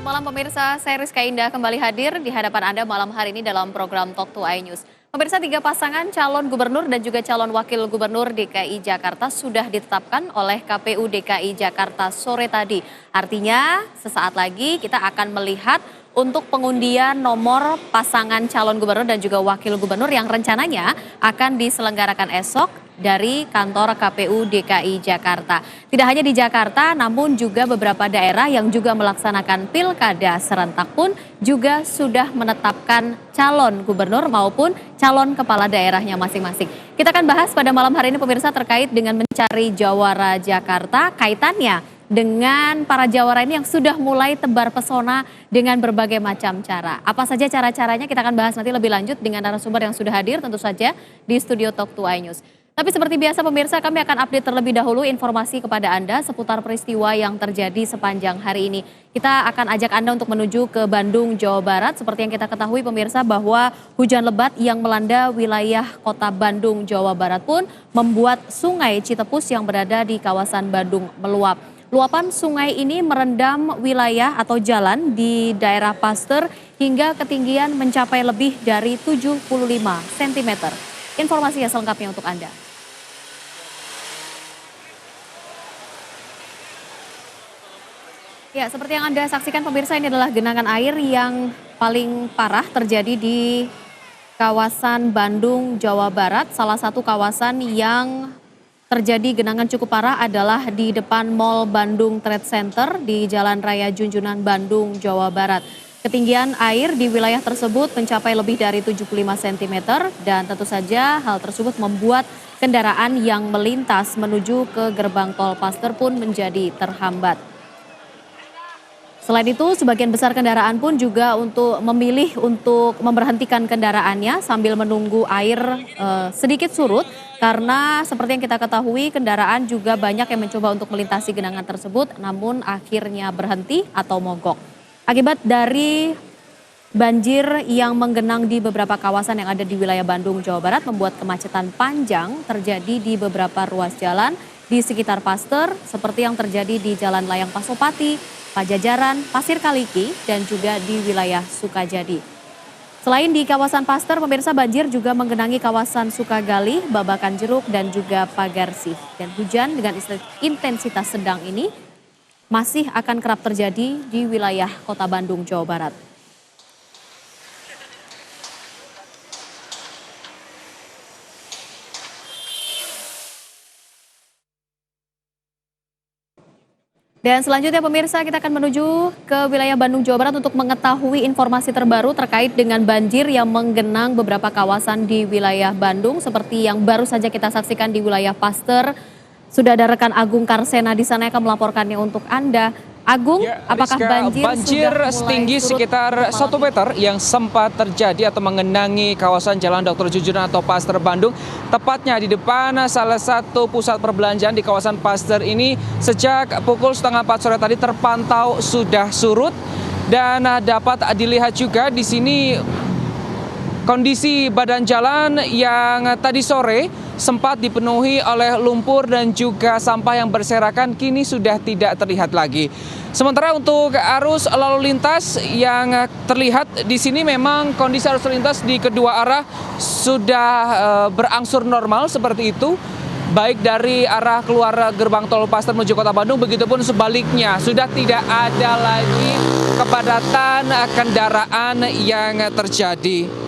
malam pemirsa, saya Rizka Indah kembali hadir di hadapan Anda malam hari ini dalam program Talk to iNews. Pemirsa, 3 pasangan calon gubernur dan juga calon wakil gubernur DKI Jakarta sudah ditetapkan oleh KPU DKI Jakarta sore tadi. Artinya sesaat lagi kita akan melihat untuk pengundian nomor pasangan calon gubernur dan juga wakil gubernur yang rencananya akan diselenggarakan esok dari kantor KPU DKI Jakarta. Tidak hanya di Jakarta, namun juga beberapa daerah yang juga melaksanakan pilkada serentak pun juga sudah menetapkan calon gubernur maupun calon kepala daerahnya masing-masing. Kita akan bahas pada malam hari ini pemirsa terkait dengan mencari jawara Jakarta, kaitannya dengan para jawara ini yang sudah mulai tebar pesona dengan berbagai macam cara. Apa saja cara-caranya kita akan bahas nanti lebih lanjut dengan narasumber yang sudah hadir tentu saja di studio Talk to iNews. Tapi seperti biasa pemirsa, kami akan update terlebih dahulu informasi kepada Anda seputar peristiwa yang terjadi sepanjang hari ini. Kita akan ajak Anda untuk menuju ke Bandung, Jawa Barat. Seperti yang kita ketahui pemirsa bahwa hujan lebat yang melanda wilayah kota Bandung, Jawa Barat pun membuat sungai Citepus yang berada di kawasan Bandung meluap. Luapan sungai ini merendam wilayah atau jalan di daerah Pasteur hingga ketinggian mencapai lebih dari 75 cm. Informasinya selengkapnya untuk Anda. Ya, seperti yang Anda saksikan pemirsa, ini adalah genangan air yang paling parah terjadi di kawasan Bandung, Jawa Barat. Salah satu kawasan yang terjadi genangan cukup parah adalah di depan Mall Bandung Trade Center di Jalan Raya Junjunan, Bandung, Jawa Barat. Ketinggian air di wilayah tersebut mencapai lebih dari 75 cm dan tentu saja hal tersebut membuat kendaraan yang melintas menuju ke gerbang tol Pasteur pun menjadi terhambat. Selain itu, sebagian besar kendaraan pun juga memilih untuk memberhentikan kendaraannya sambil menunggu air sedikit surut karena seperti yang kita ketahui kendaraan juga banyak yang mencoba untuk melintasi genangan tersebut namun akhirnya berhenti atau mogok. Akibat dari banjir yang menggenang di beberapa kawasan yang ada di wilayah Bandung, Jawa Barat membuat kemacetan panjang terjadi di beberapa ruas jalan di sekitar Pasteur seperti yang terjadi di Jalan Layang Pasopati, Pajajaran, Pasir Kaliki, dan juga di wilayah Sukajadi. Selain di kawasan Pasteur, pemirsa, banjir juga menggenangi kawasan Sukagali, Babakan Jeruk, dan juga Pagarsih. Dan hujan dengan intensitas sedang ini masih akan kerap terjadi di wilayah kota Bandung, Jawa Barat. Dan selanjutnya pemirsa kita akan menuju ke wilayah Bandung, Jawa Barat untuk mengetahui informasi terbaru terkait dengan banjir yang menggenang beberapa kawasan di wilayah Bandung seperti yang baru saja kita saksikan di wilayah Pasteur. Sudah ada rekan Agung Karsena di sana yang akan melaporkannya untuk Anda. Agung, ya, apakah banjir setinggi sekitar 1 meter yang sempat terjadi atau mengenangi kawasan Jalan Dr. Junjunan atau Pasteur Bandung, tepatnya di depan salah satu pusat perbelanjaan di kawasan Pasteur ini sejak pukul 3:30 sore tadi terpantau sudah surut dan dapat dilihat juga di sini kondisi badan jalan yang tadi sore sempat dipenuhi oleh lumpur dan juga sampah yang berserakan kini sudah tidak terlihat lagi. Sementara untuk arus lalu lintas yang terlihat di sini memang kondisi arus lalu lintas di kedua arah sudah berangsur normal seperti itu. Baik dari arah keluar gerbang tol Pasteur menuju kota Bandung, begitupun sebaliknya sudah tidak ada lagi kepadatan kendaraan yang terjadi.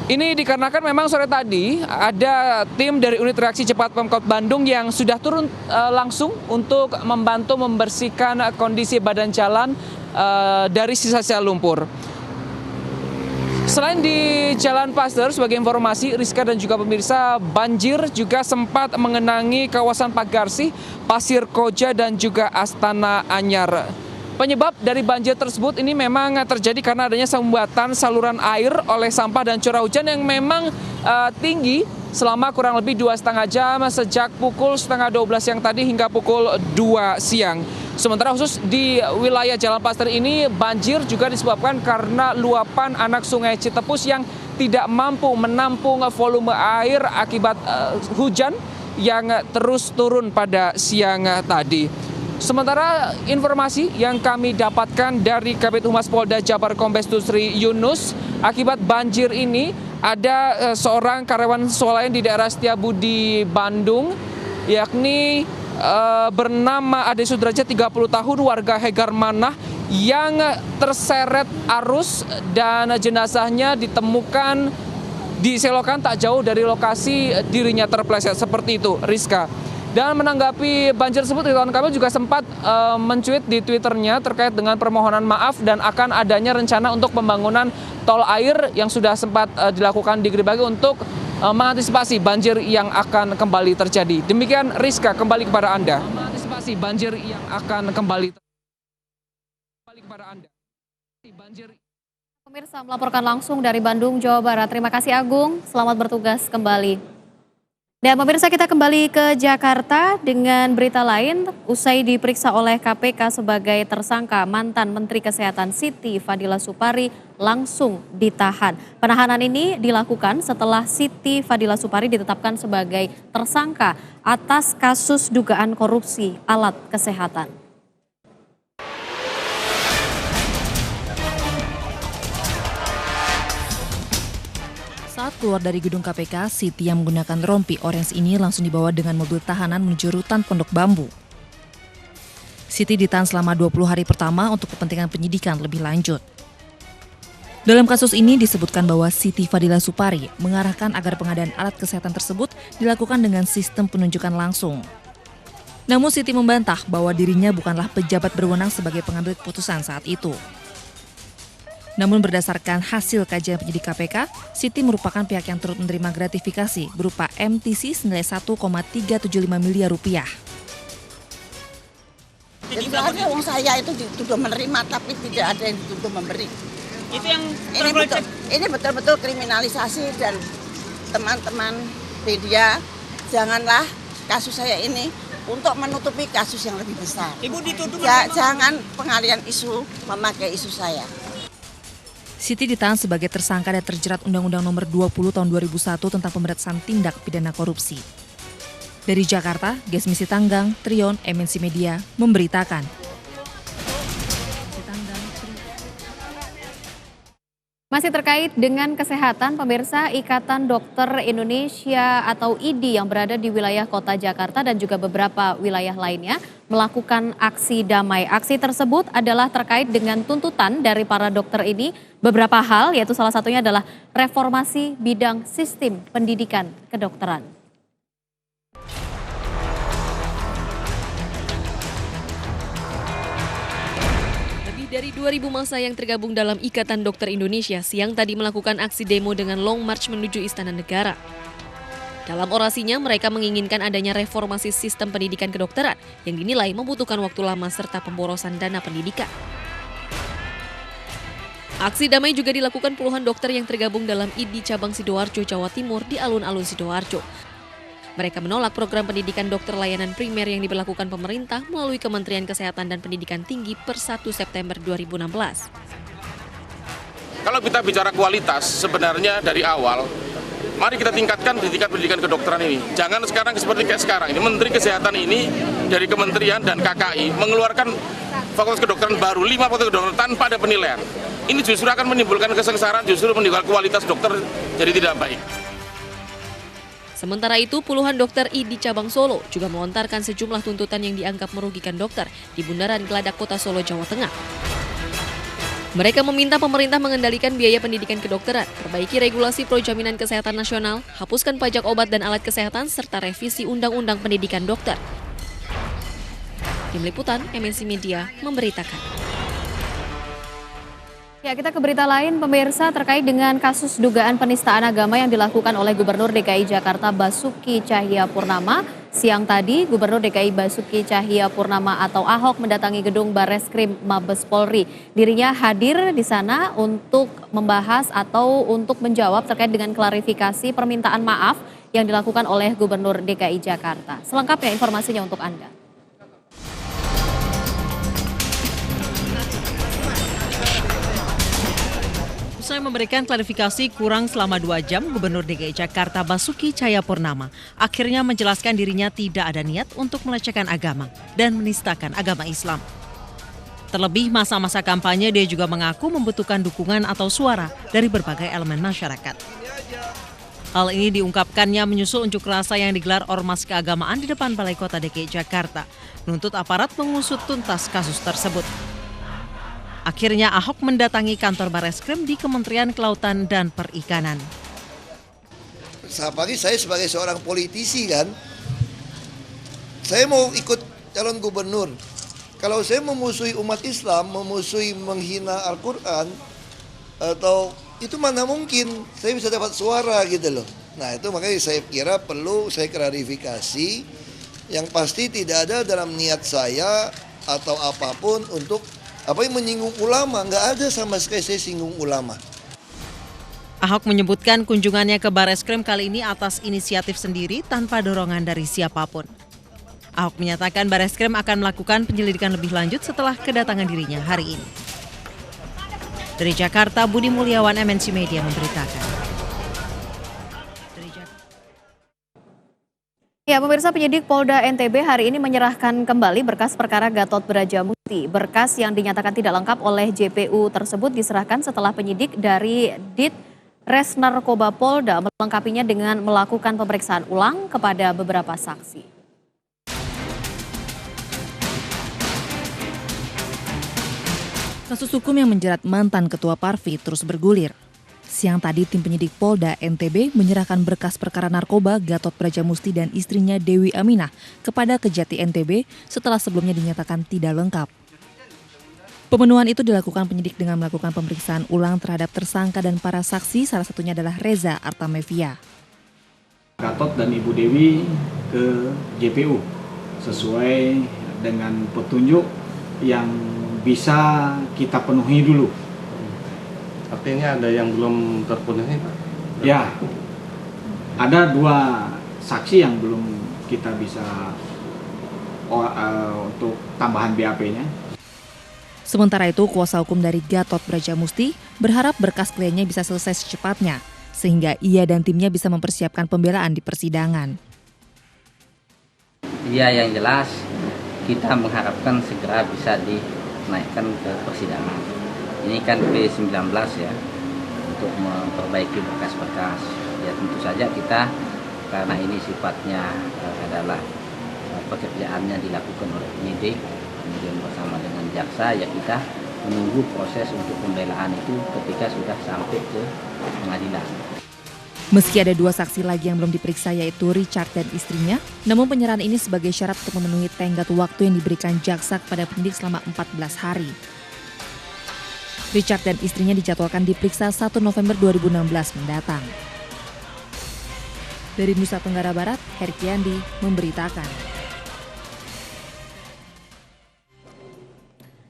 Ini dikarenakan memang sore tadi ada tim dari unit reaksi cepat Pemkot Bandung yang sudah turun langsung untuk membantu membersihkan kondisi badan jalan dari sisa-sisa lumpur. Selain di Jalan Pasteur, sebagai informasi Rizka dan juga pemirsa, banjir juga sempat mengenangi kawasan Pagarsih, Pasir Koja dan juga Astana Anyar. Penyebab dari banjir tersebut ini memang terjadi karena adanya sumbatan saluran air oleh sampah dan curah hujan yang memang tinggi selama kurang lebih 2,5 jam sejak pukul 11:30 siang tadi hingga pukul 2 siang. Sementara khusus di wilayah Jalan Pasteur ini banjir juga disebabkan karena luapan anak sungai Citepus yang tidak mampu menampung volume air akibat hujan yang terus turun pada siang tadi. Sementara informasi yang kami dapatkan dari Kabid Humas Polda Jabar Kombes Tusri Yunus, akibat banjir ini ada seorang karyawan swalayan di daerah Setiabudi, Bandung, yakni bernama Ade Sudrajat 30 tahun warga Hegar Manah yang terseret arus dan jenazahnya ditemukan di selokan tak jauh dari lokasi dirinya terpleset seperti itu, Rizka. Dan menanggapi banjir tersebut, Ridwan Kamil juga sempat mencuit di Twitternya terkait dengan permohonan maaf dan akan adanya rencana untuk pembangunan tol air yang sudah sempat dilakukan di Gede Bage untuk mengantisipasi banjir yang akan kembali terjadi. Demikian Rizka, kembali kepada Anda. Mengantisipasi banjir yang akan kembali kepada Anda. Pemirsa melaporkan langsung dari Bandung, Jawa Barat. Terima kasih Agung, selamat bertugas kembali. Dan pemirsa, kita kembali ke Jakarta dengan berita lain. Usai diperiksa oleh KPK sebagai tersangka, mantan Menteri Kesehatan Siti Fadila Supari langsung ditahan. Penahanan ini dilakukan setelah Siti Fadila Supari ditetapkan sebagai tersangka atas kasus dugaan korupsi alat kesehatan. Saat keluar dari gedung KPK, Siti yang menggunakan rompi orange ini langsung dibawa dengan mobil tahanan menuju rutan Pondok Bambu. Siti ditahan selama 20 hari pertama untuk kepentingan penyidikan lebih lanjut. Dalam kasus ini disebutkan bahwa Siti Fadila Supari mengarahkan agar pengadaan alat kesehatan tersebut dilakukan dengan sistem penunjukan langsung. Namun Siti membantah bahwa dirinya bukanlah pejabat berwenang sebagai pengambil keputusan saat itu. Namun berdasarkan hasil kajian penyidik KPK, Siti merupakan pihak yang turut menerima gratifikasi berupa MTC senilai 1,375 miliar rupiah. Jadi ada uang saya itu dituduh menerima tapi tidak ada yang dituduh memberi. Itu yang ini betul-betul kriminalisasi, dan teman-teman media janganlah kasus saya ini untuk menutupi kasus yang lebih besar. Ibu dituduh Jangan pengalian isu memakai isu saya. Siti ditahan sebagai tersangka dan terjerat Undang-Undang Nomor 20 Tahun 2001 tentang pemberantasan tindak pidana korupsi. Dari Jakarta, Gesmi Sitanggang, Trion, MNC Media memberitakan. Masih terkait dengan kesehatan, pemirsa, Ikatan Dokter Indonesia atau IDI yang berada di wilayah kota Jakarta dan juga beberapa wilayah lainnya melakukan aksi damai. Aksi tersebut adalah terkait dengan tuntutan dari para dokter ini beberapa hal, yaitu salah satunya adalah reformasi bidang sistem pendidikan kedokteran. Dari 2.000 massa yang tergabung dalam Ikatan Dokter Indonesia siang tadi melakukan aksi demo dengan long march menuju Istana Negara. Dalam orasinya, mereka menginginkan adanya reformasi sistem pendidikan kedokteran yang dinilai membutuhkan waktu lama serta pemborosan dana pendidikan. Aksi damai juga dilakukan puluhan dokter yang tergabung dalam IDI Cabang Sidoarjo, Jawa Timur di alun-alun Sidoarjo. Mereka menolak program pendidikan dokter layanan primer yang diberlakukan pemerintah melalui Kementerian Kesehatan dan Pendidikan Tinggi per 1 September 2016. Kalau kita bicara kualitas, sebenarnya dari awal, mari kita tingkatkan pendidikan kedokteran ini. Jangan sekarang seperti kayak sekarang. Ini Menteri Kesehatan ini dari Kementerian dan KKI mengeluarkan fakultas kedokteran baru, 5 fakultas kedokteran tanpa ada penilaian. Ini justru akan menimbulkan kesengsaraan, justru menimbulkan kualitas dokter jadi tidak baik. Sementara itu, puluhan dokter IDI Cabang Solo juga melontarkan sejumlah tuntutan yang dianggap merugikan dokter di Bundaran Geladak Kota Solo, Jawa Tengah. Mereka meminta pemerintah mengendalikan biaya pendidikan kedokteran, perbaiki regulasi Projaminan Kesehatan Nasional, hapuskan pajak obat dan alat kesehatan, serta revisi Undang-Undang Pendidikan Dokter. Tim Liputan MNC Media memberitakan. Ya, kita ke berita lain, pemirsa, terkait dengan kasus dugaan penistaan agama yang dilakukan oleh Gubernur DKI Jakarta Basuki Cahayapurnama. Siang tadi, Gubernur DKI Basuki Cahayapurnama atau Ahok mendatangi gedung Barreskrim Mabes Polri. Dirinya hadir di sana untuk membahas atau untuk menjawab terkait dengan klarifikasi permintaan maaf yang dilakukan oleh Gubernur DKI Jakarta. Selengkapnya informasinya untuk Anda. Usai memberikan klarifikasi kurang selama 2 jam, Gubernur DKI Jakarta Basuki Cahayapurnama akhirnya menjelaskan dirinya tidak ada niat untuk melecehkan agama dan menistakan agama Islam. Terlebih masa-masa kampanye, dia juga mengaku membutuhkan dukungan atau suara dari berbagai elemen masyarakat. Hal ini diungkapkannya menyusul unjuk rasa yang digelar Ormas Keagamaan di depan Balai Kota DKI Jakarta, menuntut aparat mengusut tuntas kasus tersebut. Akhirnya Ahok mendatangi kantor Bareskrim di Kementerian Kelautan dan Perikanan. Apalagi saya sebagai seorang politisi kan, saya mau ikut calon gubernur. Kalau saya memusuhi umat Islam, memusuhi menghina Al-Quran, atau itu mana mungkin saya bisa dapat suara gitu loh. Nah itu makanya saya kira perlu saya klarifikasi, yang pasti tidak ada dalam niat saya atau apapun untuk apa yang menyinggung ulama, nggak ada sama sekali saya singgung ulama. Ahok menyebutkan kunjungannya ke Bareskrim kali ini atas inisiatif sendiri tanpa dorongan dari siapapun. Ahok menyatakan Bareskrim akan melakukan penyelidikan lebih lanjut setelah kedatangan dirinya hari ini. Dari Jakarta, Budi Mulyawan, MNC Media memberitakan. Ya, pemirsa, penyidik Polda NTB hari ini menyerahkan kembali berkas perkara Gatot Brajamusti. Berkas yang dinyatakan tidak lengkap oleh JPU tersebut diserahkan setelah penyidik dari Ditres Narkoba Polda melengkapinya dengan melakukan pemeriksaan ulang kepada beberapa saksi. Kasus hukum yang menjerat mantan Ketua Parvi terus bergulir. Siang tadi tim penyidik Polda NTB menyerahkan berkas perkara narkoba Gatot Brajamusti dan istrinya Dewi Aminah kepada Kejati NTB setelah sebelumnya dinyatakan tidak lengkap. Pemenuhan itu dilakukan penyidik dengan melakukan pemeriksaan ulang terhadap tersangka dan para saksi, salah satunya adalah Reza Artamevia. Gatot dan Ibu Dewi ke JPU sesuai dengan petunjuk yang bisa kita penuhi dulu. Artinya ada yang belum terpenuhi, Pak? Ya, ada 2 saksi yang belum kita bisa untuk tambahan BAP-nya. Sementara itu, kuasa hukum dari Gatot Brajamusti berharap berkas kliennya bisa selesai secepatnya, sehingga ia dan timnya bisa mempersiapkan pembelaan di persidangan. Ya, yang jelas kita mengharapkan segera bisa dinaikkan ke persidangan. Ini kan P19 ya, untuk memperbaiki berkas-berkas. Ya tentu saja kita, karena ini sifatnya adalah pekerjaannya dilakukan oleh penyidik, kemudian bersama dengan jaksa, ya kita menunggu proses untuk pembelaan itu ketika sudah sampai ke pengadilan. Meski ada 2 saksi lagi yang belum diperiksa, yaitu Richard dan istrinya, namun penyerahan ini sebagai syarat untuk memenuhi tenggat waktu yang diberikan jaksa kepada penyidik selama 14 hari. Richard dan istrinya dijadwalkan diperiksa 1 November 2016 mendatang. Dari Nusa Tenggara Barat, Herkiandi memberitakan.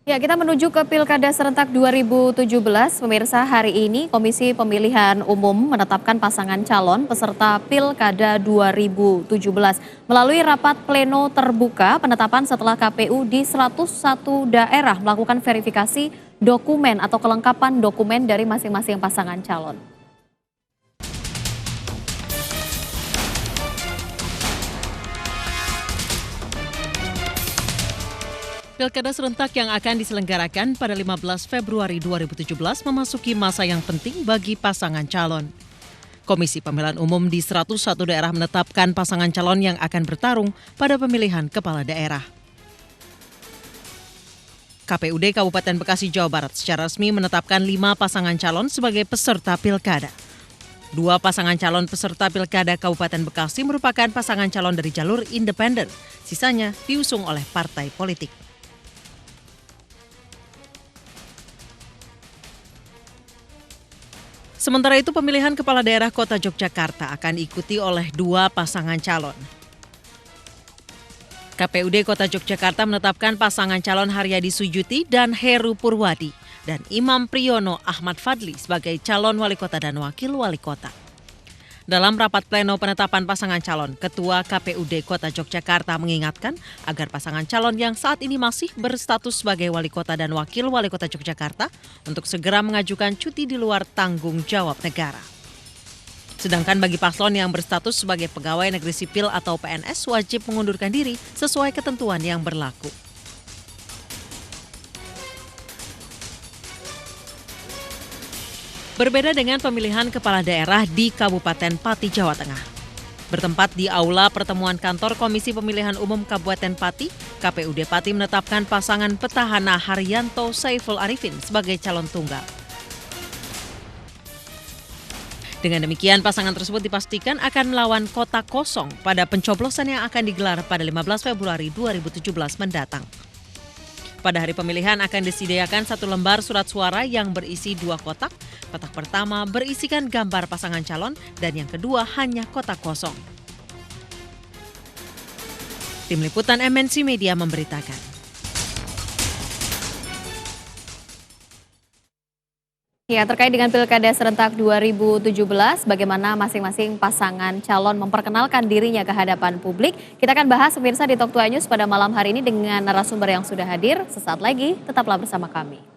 Ya, kita menuju ke Pilkada Serentak 2017. Pemirsa, hari ini Komisi Pemilihan Umum menetapkan pasangan calon peserta Pilkada 2017. Melalui rapat pleno terbuka, penetapan setelah KPU di 101 daerah melakukan verifikasi dokumen atau kelengkapan dokumen dari masing-masing pasangan calon. Pilkada serentak yang akan diselenggarakan pada 15 Februari 2017 memasuki masa yang penting bagi pasangan calon. Komisi Pemilihan Umum di 101 daerah menetapkan pasangan calon yang akan bertarung pada pemilihan kepala daerah. KPUD Kabupaten Bekasi, Jawa Barat secara resmi menetapkan 5 pasangan calon sebagai peserta pilkada. 2 pasangan calon peserta pilkada Kabupaten Bekasi merupakan pasangan calon dari jalur independen, sisanya diusung oleh partai politik. Sementara itu, pemilihan kepala daerah Kota Yogyakarta akan diikuti oleh 2 pasangan calon. KPUD Kota Yogyakarta menetapkan pasangan calon Haryadi Sujuti dan Heru Purwadi dan Imam Priyono Ahmad Fadli sebagai calon wali kota dan wakil wali kota. Dalam rapat pleno penetapan pasangan calon, Ketua KPUD Kota Yogyakarta mengingatkan agar pasangan calon yang saat ini masih berstatus sebagai wali kota dan wakil wali kota Yogyakarta untuk segera mengajukan cuti di luar tanggung jawab negara. Sedangkan bagi paslon yang berstatus sebagai pegawai negeri sipil atau PNS wajib mengundurkan diri sesuai ketentuan yang berlaku. Berbeda dengan pemilihan kepala daerah di Kabupaten Pati, Jawa Tengah. Bertempat di aula pertemuan kantor Komisi Pemilihan Umum Kabupaten Pati, KPUD Pati menetapkan pasangan petahana Haryanto Saiful Arifin sebagai calon tunggal. Dengan demikian, pasangan tersebut dipastikan akan melawan kota kosong pada pencoblosan yang akan digelar pada 15 Februari 2017 mendatang. Pada hari pemilihan akan disediakan 1 lembar surat suara yang berisi 2 kotak. Kotak pertama berisikan gambar pasangan calon dan yang kedua hanya kotak kosong. Tim Liputan MNC Media memberitakan. Ya, terkait dengan Pilkada serentak 2017, bagaimana masing-masing pasangan calon memperkenalkan dirinya ke hadapan publik. Kita akan bahas pemirsa di Talk 2 News pada malam hari ini dengan narasumber yang sudah hadir. Sesaat lagi, tetaplah bersama kami.